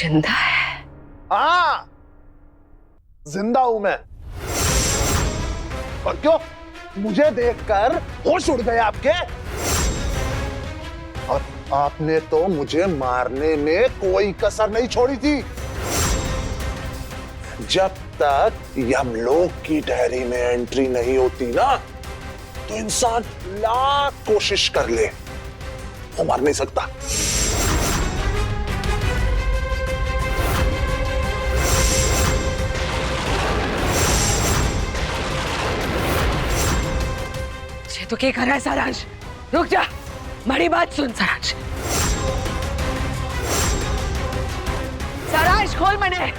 जिंदा है? हाँ, जिंदा हूं मैं। और क्यों, मुझे देखकर होश उड़ गए आपके? और आपने तो मुझे मारने में कोई कसर नहीं छोड़ी थी। जब तक यमलोक की डायरी में एंट्री नहीं होती ना, तो इंसान लाख कोशिश कर ले, वो मर नहीं सकता। ये तो क्या कर रहा है सारांश? रुक जा, बड़ी बात सुन सारांश। सारांश खोल मैंने।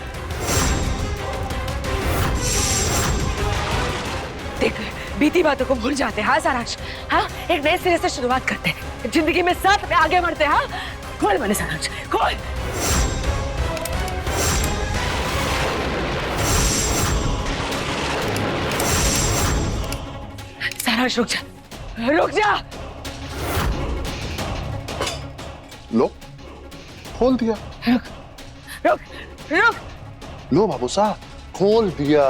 देख, बीती बातों को भूल जाते हैं। हाँ सारांश, हाँ, एक नए सिरे से शुरुआत करते हैं, जिंदगी में साथ में आगे बढ़ते हैं। हाँ, खोल मैंने सारांश, खोल। सारांश रुक जा, रुक जा। लो, खोल दिया। रुक रुक रुक। लो बाबू साहब, खोल दिया।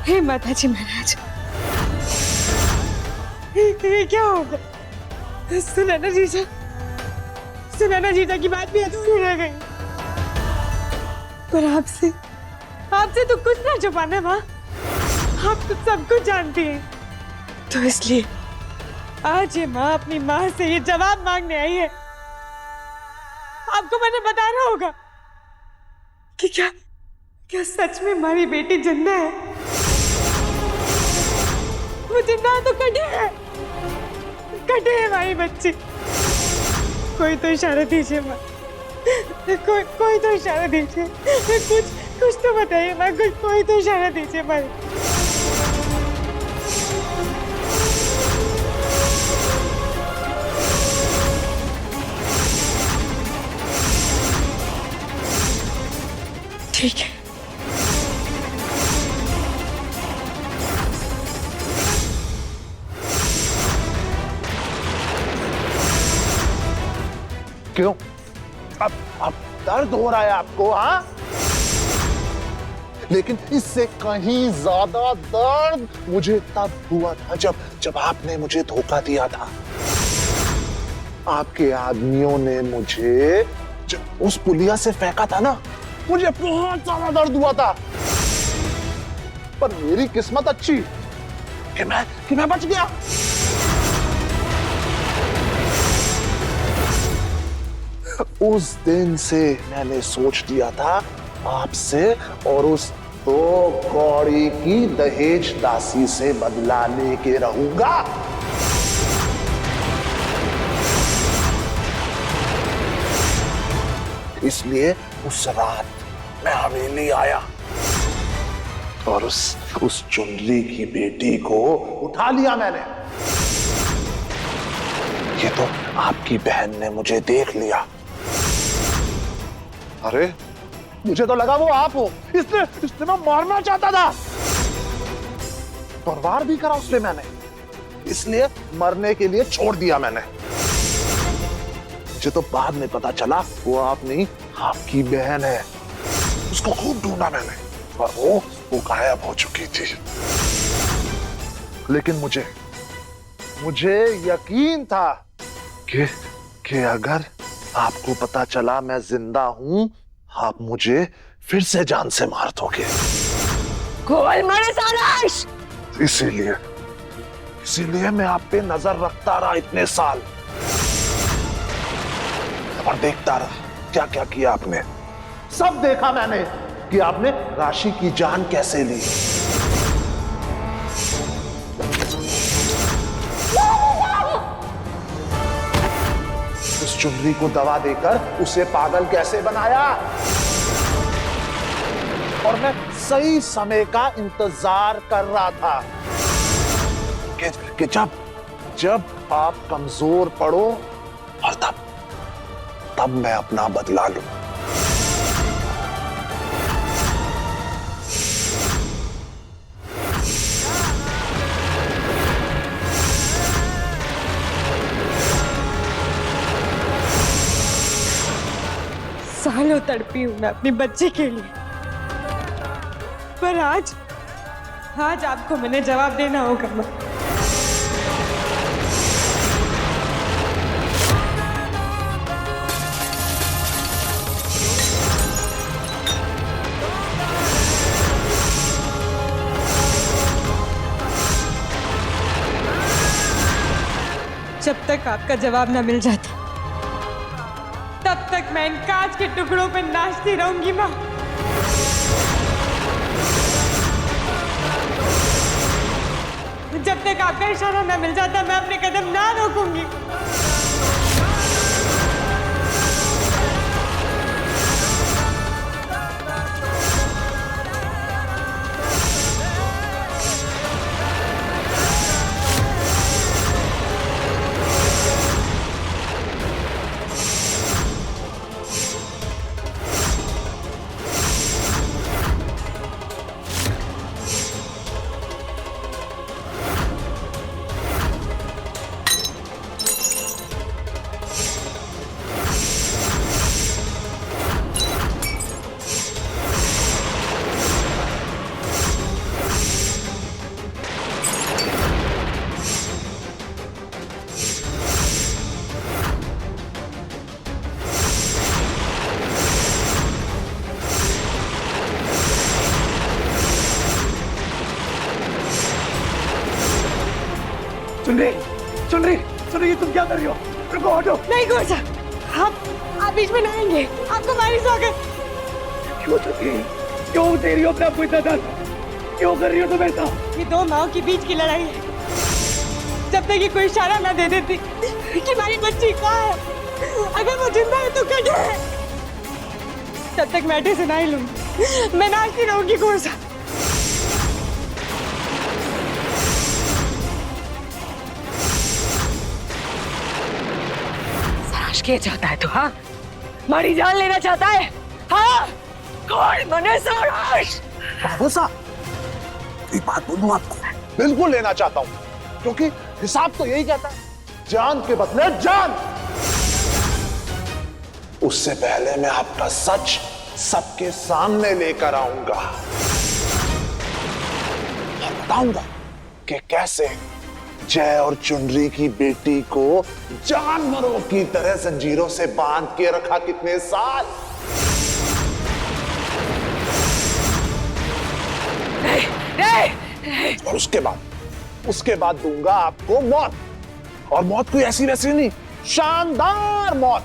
हे माता जी महाराज, ये क्या होगा? सुनैना जीजा की बात भी अधूरी रह गई। पर आपसे तो कुछ ना छुपाना माँ, आप तो सब कुछ जानती हैं। तो इसलिए आज ये माँ अपनी माँ से ये जवाब मांगने आई है। आपको मैंने बताना होगा कि क्या सच में हमारी बेटी जिंदा है? वो जिंदा है तो कटे है हमारी बच्ची। कोई तो इशारा दीजिए माँ, कोई तो इशारा दीजिए। कुछ तो बताइए माँ, कोई तो इशारा दीजिए माँ। ठीक है। क्यों? अब दर्द हो रहा है आपको? हाँ, लेकिन इससे कहीं ज्यादा दर्द मुझे तब हुआ था जब आपने मुझे धोखा दिया था। आपके आदमियों ने मुझे जब उस पुलिया से फेंका था ना, मुझे बहुत ज्यादा दर्द हुआ था। पर मेरी किस्मत अच्छी कि मैं बच गया। उस दिन से मैंने सोच लिया था आपसे और उस 2 कौड़ी की दहेज दासी से बदला लेके रहूंगा। इसलिए उस रात मैं हवेली आया और उस चुनरी की बेटी को उठा लिया मैंने। ये तो आपकी बहन ने मुझे देख लिया। अरे, मुझे तो लगा वो आप हो, इसलिए मैं मारना चाहता था। पर वार भी करा उसने मैंने, इसलिए मरने के लिए छोड़ दिया मैंने। मुझे तो बाद में पता चला वो आप नहीं, आपकी बहन है। उसको खूब ढूंढा मैंने, पर वो गायब हो चुकी थी। लेकिन मुझे यकीन था कि अगर आपको पता चला मैं जिंदा हूं, आप मुझे फिर से जान से मार दोगे। गोल मारे सारांश। इसीलिए मैं आप पे नजर रखता रहा इतने साल, और देखता रहा क्या क्या किया आपने। सब देखा मैंने कि आपने राशि की जान कैसे ली। उस चुनरी को दवा देकर उसे पागल कैसे बनाया, और मैं सही समय का इंतजार कर रहा था। कि जब जब आप कमजोर पड़ो और तब मैं अपना बदला लूं। सालों तड़पी हूं मैं अपनी बच्ची के लिए, पर आज आपको मैंने जवाब देना होगा। जब तक आपका जवाब ना मिल जाता तब तक मैं इन कांच के टुकड़ों पे नाचती रहूंगी माँ। जब तक आपका इशारा ना मिल जाता मैं अपने कदम ना रोकूंगी। सुन रही, ये तुम क्या कर रही हो? रुको, हटो। नहीं गौर साहब, आप बीच में ना आएंगे, आपको मारी स्वागत। क्यों दे रही हो अपने आप को इतना दर्द? क्यों कर रही हो तुम ऐसा? ये दो माओ के बीच की लड़ाई है। जब तक ये कोई इशारा ना दे देती कि हमारी बच्ची कहाँ है, अगर वो जिंदा है तो कट है, तब तक मैं से ना ही लूंगी। मैं नाचती रहूंगी गौर साहब। क्या चाहता है तू? हाँ, हमारी जान लेना चाहता है? हाँ, कौन बने सराश? बाबू साहब, एक बात बोलूं आपको, बिल्कुल लेना चाहता हूं, क्योंकि हिसाब तो यही कहता है, जान के बदले जान। उससे पहले मैं आपका सच सबके सामने लेकर आऊंगा और बताऊंगा कि कैसे जय और चुनरी की बेटी को जानवरों की तरह जंजीरों से बांध के रखा कितने साल। नहीं। और उसके बाद दूंगा आपको मौत, और मौत कोई ऐसी वैसी नहीं, शानदार मौत।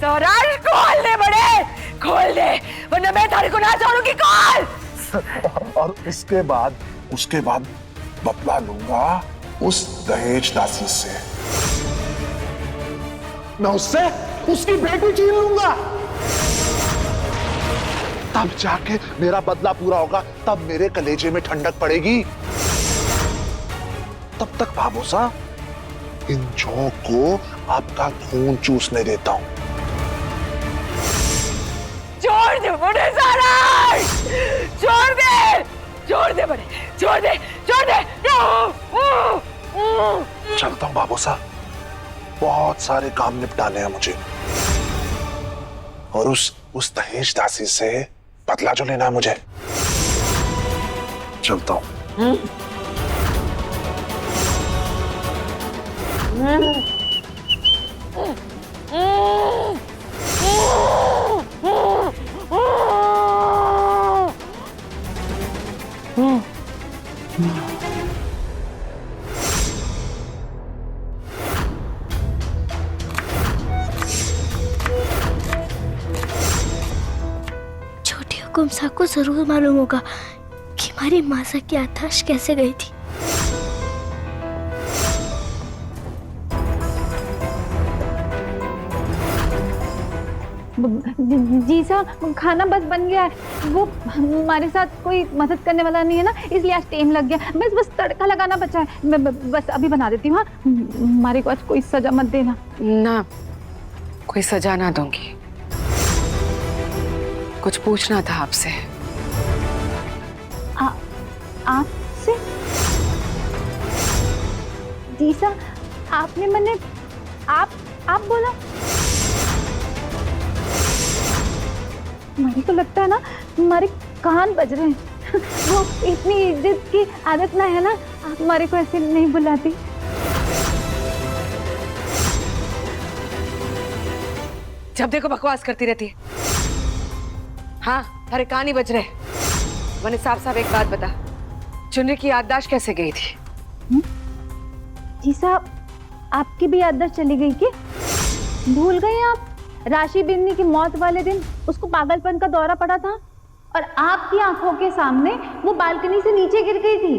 सौराज खोल दे बड़े, खोल दे, वरना मैं थारे को ना छोड़ूंगी। खोल। और उसके बाद बदला लूंगा उस दहेज दासी से। मैं उसकी बेटी छीन लूंगा, तब जाके मेरा बदला पूरा होगा, तब मेरे कलेजे में ठंडक पड़ेगी। तब तक बाबू साहब इन जों को आपका खून चूसने देता हूं। छोड़ दे बड़े साराश, छोड़ दे बड़े, छोड़ दे। चलता हूं बाबू साहब, बहुत सारे काम निपटाने हैं मुझे, और उस दहेज दासी से बदला जो लेना है मुझे। चलता हूं। छोटी हुकुम साहब को जरूर मालूम होगा कि हमारी मासा की आताश कैसे गई थी। जी साहब खाना बस बन गया है। वो हमारे साथ कोई मदद करने वाला नहीं है ना, इसलिए आज टाइम लग गया। बस तड़का लगाना बचा है। मैं बस अभी बना देती हूँ। हाँ, हमारे को आज कोई सजा मत देना। ना, कोई सजा ना दूंगी। कुछ पूछना था आपसे। आपसे? जी साहब आपने मैंने आप बोला? हमारे को लगता है ना हमारे कान बज रहे हैं। वो इतनी इज्जत की आदत ना है ना, आप हमारे को ऐसे नहीं बुलाती। जब देखो बकवास करती रहती है। हाँ, तारे कान ही बज रहे। मैंने साफ साफ एक बात बता, चुनरी की याददाश्त कैसे गई थी? जी साहब आपकी भी याददाश्त चली गई क्या? भूल गए आप? राशि बिन्नी की मौत वाले दिन उसको पागलपन का दौरा पड़ा था और आपकी आंखों के सामने वो बालकनी से नीचे गिर गई थी।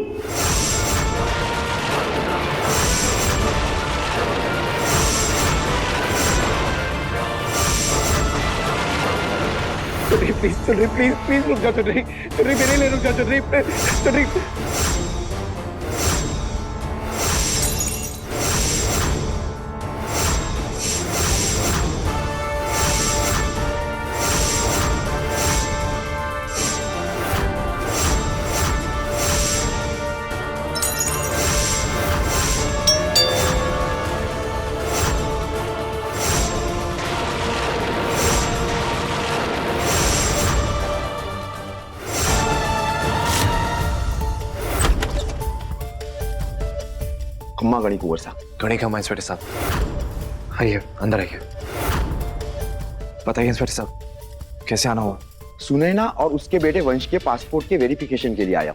प्लीज रुक जा चुनरी, मेरे लिए रुक जा चुनरी। खम्मा गणी कुंवर साहब। गणी का इंस्पेक्टर साहब, आइए अंदर आइए। बताइए इंस्पेक्टर साहब, कैसे आना हुआ? सुनैना और उसके बेटे वंश के पासपोर्ट के वेरिफिकेशन के लिए आया।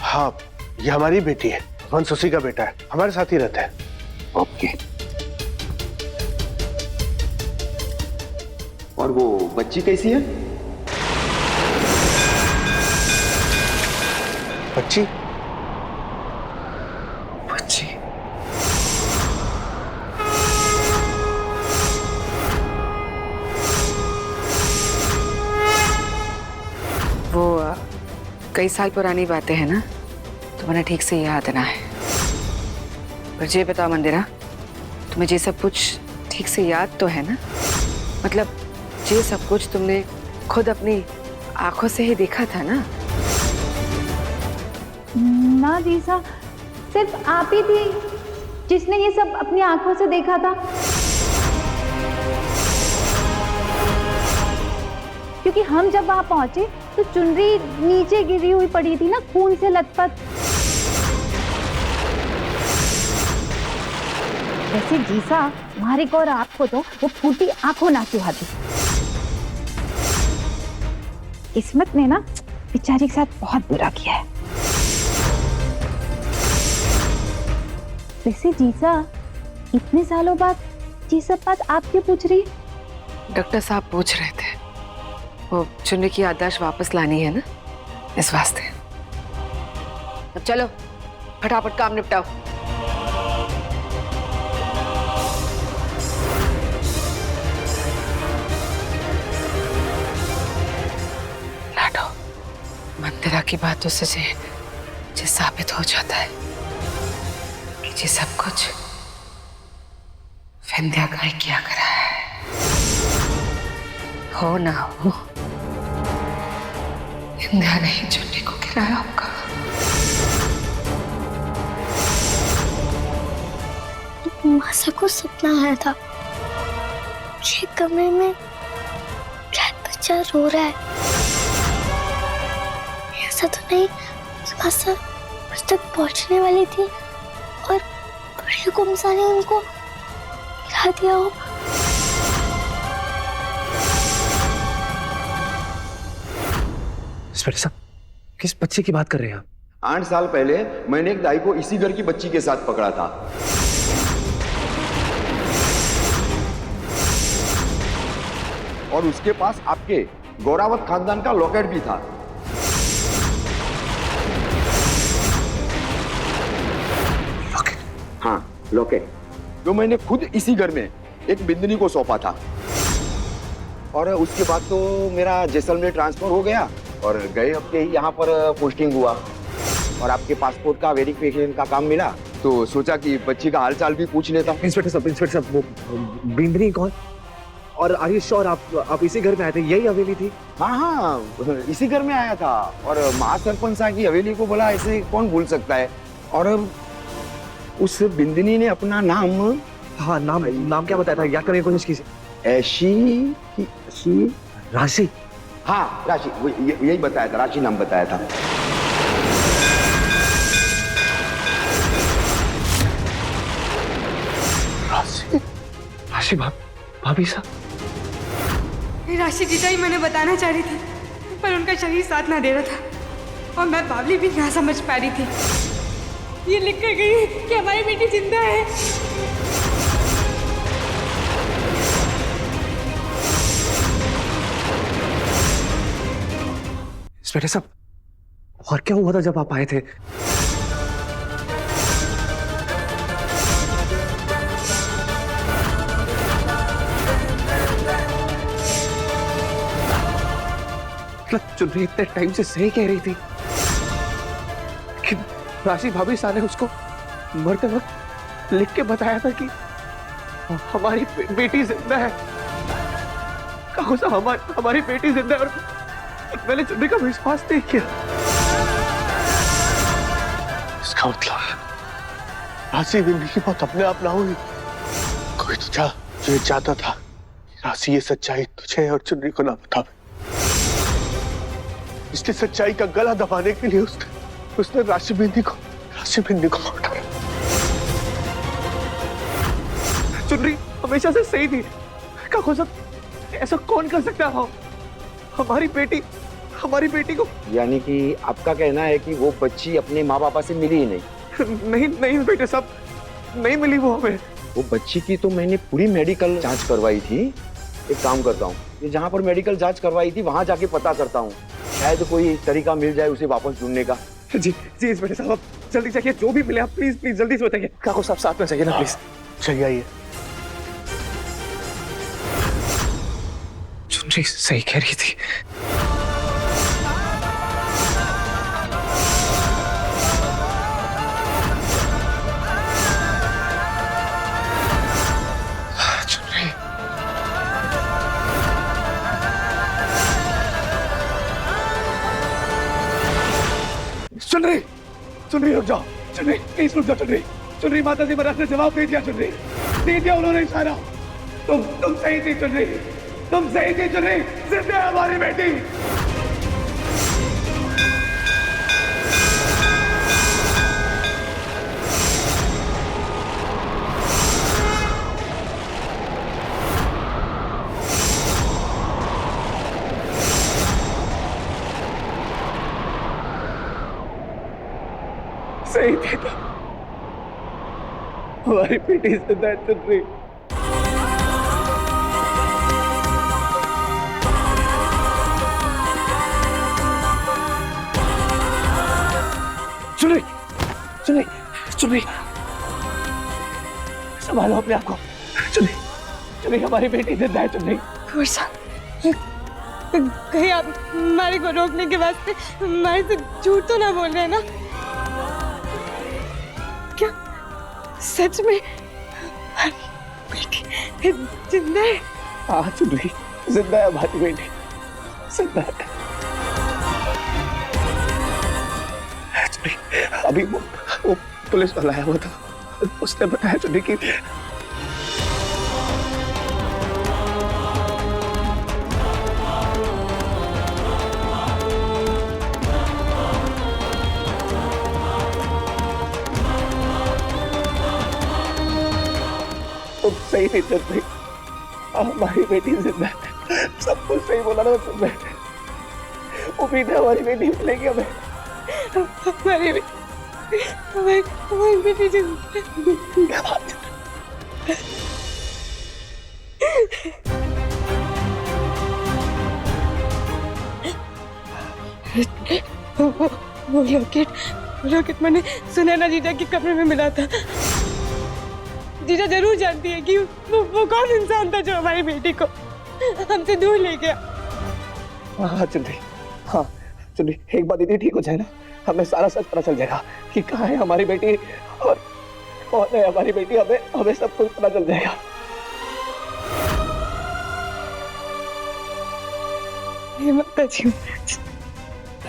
हाँ, ये हमारी बेटी है, वंश उसी का बेटा है, हमारे साथ ही रहता है। ओके। और वो बच्ची कैसी है? बच्ची? बच्ची? वो कई साल पुरानी बातें हैं ना, तो मैंने ठीक से याद ना है। पर ये बताओ मंदिरा, तुम्हें ये सब कुछ ठीक से याद तो है ना? मतलब ये सब कुछ तुमने खुद अपनी आंखों से ही देखा था ना? ना जी साहब, सिर्फ आप ही थी जिसने ये सब अपनी आंखों से देखा था। क्योंकि हम जब वहां पहुंचे तो चुनरी नीचे गिरी हुई पड़ी थी ना, खून से लथपथ। वैसे जी साहब, हमारे को और आपको तो वो फूटी आंखों ना चुहाती। किस्मत ने ना बेचारी के साथ बहुत बुरा किया है। वैसे जी साहब, इतने सालों बाद ये सब बात आप क्यों पूछ रही? डॉक्टर साहब पूछ रहे थे, वो चुन्नी की याददाश्त वापस लानी है ना, इस वास्ते। अब चलो फटाफट काम निपटाओ। लाडो, मंदिरा की बातों से ये साबित हो जाता है कि ये सब कुछ विंध्या का ही किया करा है। हो ना हो, विंध्या ने ही चुन्नी को गिराया होगा। मासा को सपना आया था कि कमरे में बच्चा रो रहा है। ऐसा तो नहीं मासा मुझ तक पहुंचने वाली थी और बड़े गुमसा ने उनको गिरा दिया हो। इंस्पेक्टर साहब, किस बच्चे की बात कर रहे हैं आप? 8 साल पहले मैंने एक दाई को इसी घर की बच्ची के साथ पकड़ा था। और उसके पास आपके गौरावत खानदान का लॉकेट भी था। लॉकेट? हाँ, लॉकेट जो मैंने खुद इसी घर में एक बिंदनी को सौंपा था। और उसके बाद तो मेरा जैसलमेर ट्रांसफर हो गया और गए हफ्ते ही यहाँ पर पोस्टिंग हुआ और आपके पासपोर्ट का वेरिफिकेशन का काम मिला तो सोचा कि बच्ची का हालचाल भी पूछ लेता हूँ। इंस्पेक्टर साहब वो बिंदनी कौन? और आर यू श्योर आप इसी घर में आए थे? यही हवेली थी? हाँ, इसी घर में आया था और महासरपंच साहब की हवेली को बोला, ऐसे कौन भूल सकता है। और उस बिंदनी ने अपना नाम, हाँ नाम क्या बताया था? याद करने की कोशिश कीजिए। ऐशी राशि? हाँ राशि, यही बताया था, राशि नाम बताया था। राशि भाभी साहब? राशि जीजा ही मैंने बताना चाह रही थी, पर उनका शरीर साथ ना दे रहा था और मैं बावली भी ना समझ पा रही थी। ये लिख कर गई कि हमारी बेटी जिंदा है। इंस्पेक्टर साहब, और क्या हुआ था जब आप आए थे? चुनरी इतने टाइम से सही कह रही थी कि राशि भाभी साहब ने उसको मरते वक्त लिख के बताया था कि हमारी बेटी जिंदा है। कहो सा हमारी बेटी जिंदा है और मैंने चुनरी का विश्वास नहीं किया। इसका मतलब राशि बिंदी की मौत अपने आप ना हुई। कोई तुझे चाहता था राशि ये सच्चाई तुझे और चुनरी को ना बतावे, इसकी सच्चाई का गला दबाने के लिए उसने राशि बिंदी को मारा। चुनरी हमेशा से सही थी। काको साहब, ऐसा कौन कर सकता है? हमारी बेटी को। यानी कि आपका कहना है कि वो बच्ची अपने माँ बापा से मिली ही नहीं? नहीं बेटे साहब, नहीं मिली वो हमें। वो बच्ची की तो मैंने पूरी मेडिकल जांच करवाई थी। एक काम करता हूँ, ये जहाँ पर मेडिकल जांच करवाई थी वहां जाके पता करता हूँ, शायद कोई तरीका मिल जाए उसे वापस ढूंढने का। जी बेटे साहब, आप जल्दी चाहिए, जो भी मिले आप प्लीज जल्दी से बताइए। काको साहब साथ में चाहिए ना, प्लीज। चलिए आइए। चुनरी सही कह रही थी। चुनरी रुक जाओ। चुनरी प्लीज रुक जाओ। चुनरी माता जी महाराज ने जवाब दे दिया। चुनरी दे दिया उन्होंने इशारा। तुम सही थी चुनरी, तुम सही थी चुनरी, जिंदा है हमारी बेटी। सही थी तो हमारी बेटी जिंदा है चुनरी। चुनरी संभालो अपने आप को। चुनरी हमारी बेटी जिंदा है। चुनरी कहीं आप हमारे को रोकने के वास्ते हमारे से झूठ तो ना बोल रहे हैं ना? क्या सच में बेटी जिंदा है? हाँ चुनरी जिंदा है हमारी बेटी, जिंदा है। अभी वो पुलिस वाला आया हुआ था, उसने बताया चुनरी की तुम सही नहीं चल रही, हमारी बेटी जिंदा है। सब कुछ सही बोला ना तुमने। उम्मीद है हमारी बेटी मिलेगी हमें। हमारी बेटी जिंदा है। वो लॉकेट मैंने सुना ना जीजा के कमरे में मिला था। जीजा जरूर जानती है कि वो कौन इंसान था जो हमारी बेटी को हमसे दूर ले गया। हाँ चुनरी, हाँ चुनरी, एक बार दीदी ठीक हो जाए ना, हमें सारा सच पता चल जाएगा कि कहाँ है हमारी बेटी और कौन है हमारी बेटी। हमें हमें सब कुछ पता चल जाएगा। माता जी,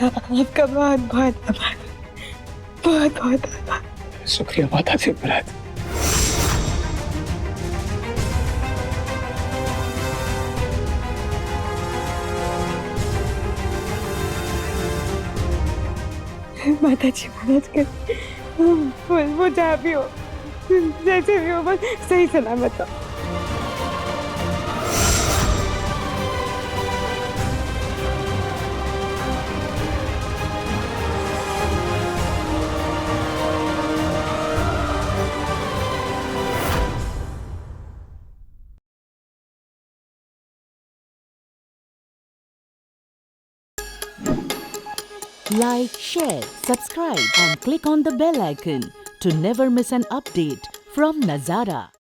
आपका बहुत बहुत आभार, बहुत बहुत आभार। शुक्रिया माता जी महाराज। माता जी महाराज के वो जहाँ भी हो, जैसे भी हो, बस सही सलामत हो। Like, share, subscribe and click on the bell icon to never miss an update from Nazara.